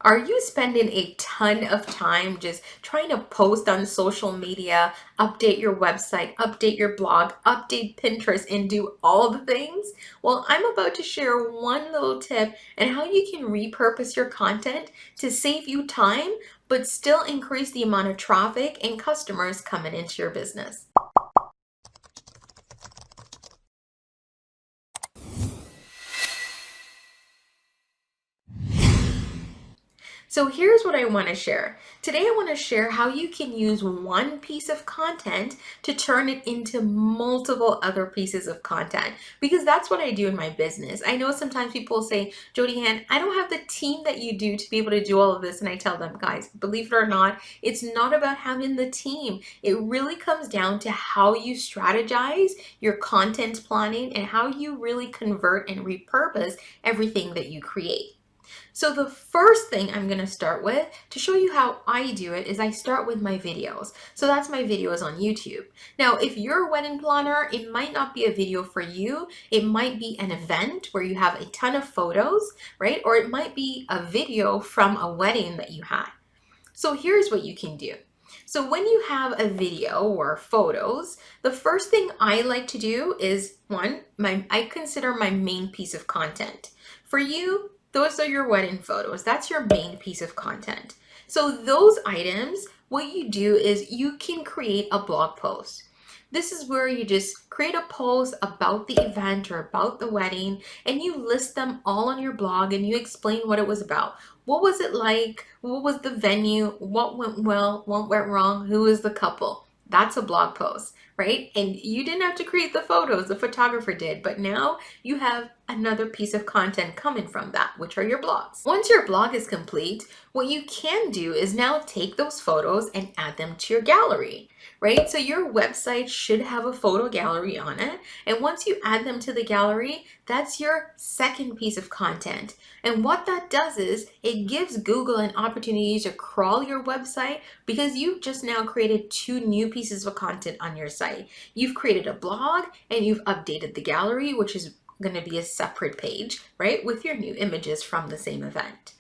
Are you spending a ton of time just trying to post on social media, update your website, update your blog, update Pinterest, and do all the things? Well, I'm about to share one little tip on how you can repurpose your content to save you time, but still increase the amount of traffic and customers coming into your business. So here's what I want to share. Today I want to share how you can use one piece of content to turn it into multiple other pieces of content, because that's what I do in my business. I know sometimes people say, Jody Ann, I don't have the team that you do to be able to do all of this. And I tell them, guys, believe it or not, it's not about having the team. It really comes down to how you strategize your content planning and how you really convert and repurpose everything that you create. So the first thing I'm going to start with to show you how I do it is I start with my videos. So that's my videos on YouTube. Now, if you're a wedding planner, it might not be a video for you. It might be an event where you have a ton of photos, right? Or it might be a video from a wedding that you had. So here's what you can do. So when you have a video or photos, the first thing I like to do is I consider my main piece of content. For you, those are your wedding photos. That's your main piece of content. So those items, what you do is you can create a blog post. This is where you just create a post about the event or about the wedding, and you list them all on your blog and you explain what it was about. What was it like? What was the venue? What went well? What went wrong? Who was the couple? That's a blog post, right? And you didn't have to create the photos, the photographer did, but now you have another piece of content coming from that, which are your blogs. Once your blog is complete, what you can do is now take those photos and add them to your gallery, right? So your website should have a photo gallery on it. And once you add them to the gallery, that's your second piece of content. And what that does is it gives Google an opportunity to crawl your website, because you've just now created two new pieces of content on your site. You've created a blog and you've updated the gallery, which is going to be a separate page, right, with your new images from the same event.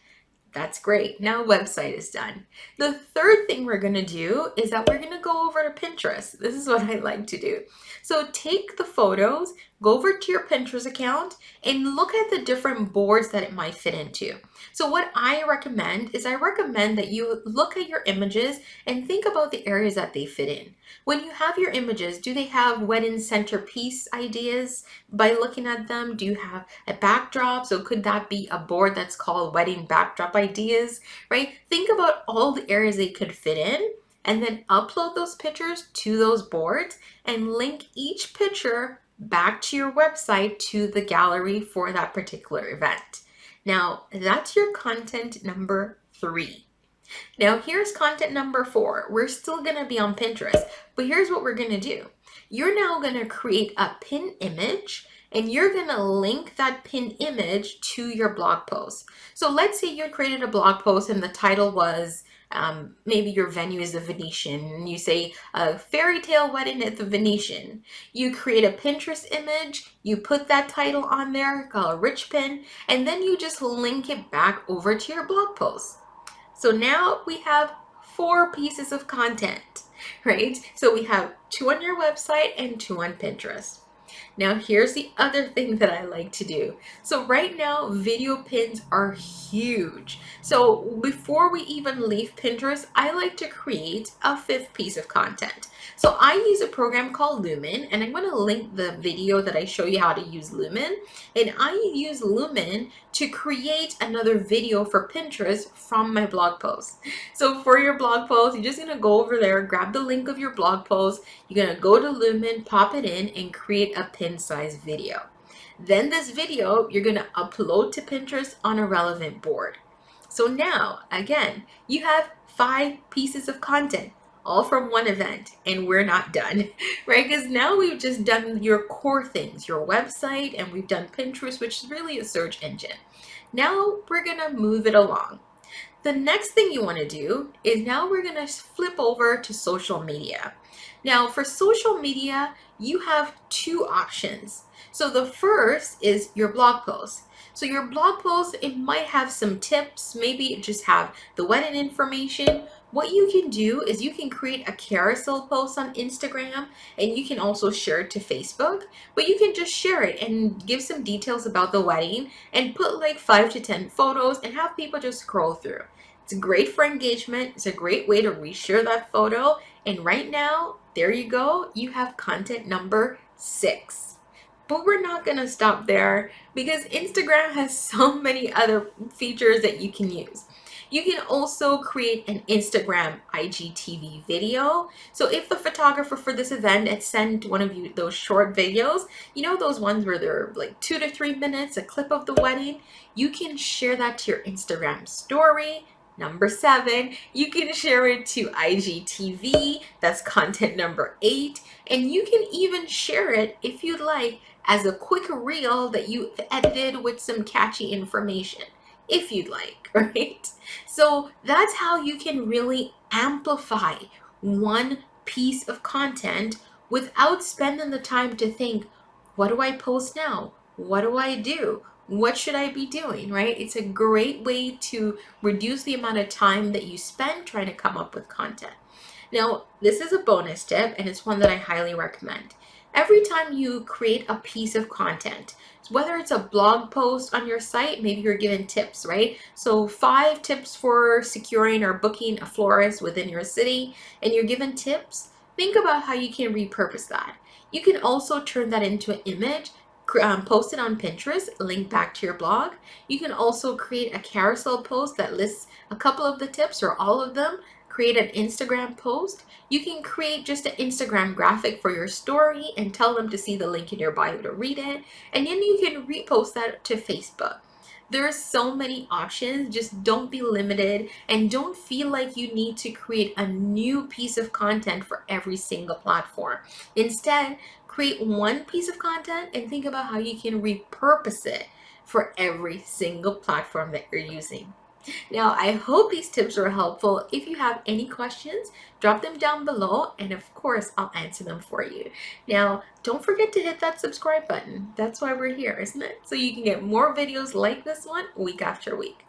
That's great. Now website is done. The third thing we're going to do is that we're going to go over to Pinterest. This is what I like to do. So take the photos, go over to your Pinterest account and look at the different boards that it might fit into. So what I recommend that you look at your images and think about the areas that they fit in. When you have your images, do they have wedding centerpiece ideas by looking at them? Do you have a backdrop? So could that be a board that's called wedding backdrop ideas, right? Think about all the areas they could fit in and then upload those pictures to those boards and link each picture back to your website to the gallery for that particular event. Now, that's your content number 3. Now, here's content number 4. We're still going to be on Pinterest, but here's what we're going to do. You're now going to create a pin image and you're going to link that pin image to your blog post. So let's say you created a blog post and the title was maybe your venue is the Venetian, and you say a fairy tale wedding at the Venetian. You create a Pinterest image, you put that title on there, call a rich pin, and then you just link it back over to your blog post. So now we have 4 pieces of content, right? So we have 2 on your website and 2 on Pinterest. Now here's the other thing that I like to do. So right now, video pins are huge. So before we even leave Pinterest, I like to create a 5th piece of content. So I use a program called Lumen, and I'm going to link the video that I show you how to use Lumen. And I use Lumen to create another video for Pinterest from my blog post. So for your blog post, you're just going to go over there, grab the link of your blog post. You're going to go to Lumen, pop it in, and create a pin size video. Then this video, you're going to upload to Pinterest on a relevant board. So now, again, you have 5 pieces of content, all from one event, and we're not done, right? Because now we've just done your core things, your website, and we've done Pinterest, which is really a search engine. Now we're gonna move it along. The next thing you want to do is now we're going to flip over to social media. Now, for social media, you have two options. So the first is your blog post. So your blog post, it might have some tips, maybe it just have the wedding information. What you can do is you can create a carousel post on Instagram, and you can also share it to Facebook, but you can just share it and give some details about the wedding and put like 5 to 10 photos and have people just scroll through. It's great for engagement. It's a great way to reshare that photo. And right now, there you go. You have content number 6. But we're not going to stop there because Instagram has so many other features that you can use. You can also create an Instagram IGTV video. So if the photographer for this event had sent one of you those short videos, you know those ones where they're like 2 to 3 minutes, a clip of the wedding, you can share that to your Instagram story. Number 7, you can share it to IGTV, that's content number 8, and you can even share it if you'd like as a quick reel that you've edited with some catchy information, if you'd like, right? So that's how you can really amplify one piece of content without spending the time to think, what do I post now? What do I do? What should I be doing, right? It's a great way to reduce the amount of time that you spend trying to come up with content. Now, this is a bonus tip, and it's one that I highly recommend. Every time you create a piece of content, whether it's a blog post on your site, maybe you're given tips, right? So 5 tips for securing or booking a florist within your city, and you're given tips, think about how you can repurpose that. You can also turn that into an image, post it on Pinterest, link back to your blog. You can also create a carousel post that lists a couple of the tips or all of them, create an Instagram post. You can create just an Instagram graphic for your story and tell them to see the link in your bio to read it. And then you can repost that to Facebook. There are so many options. Just don't be limited and don't feel like you need to create a new piece of content for every single platform. Instead, create one piece of content and think about how you can repurpose it for every single platform that you're using. Now, I hope these tips were helpful. If you have any questions, drop them down below, and of course, I'll answer them for you. Now, don't forget to hit that subscribe button. That's why we're here, isn't it? So you can get more videos like this one week after week.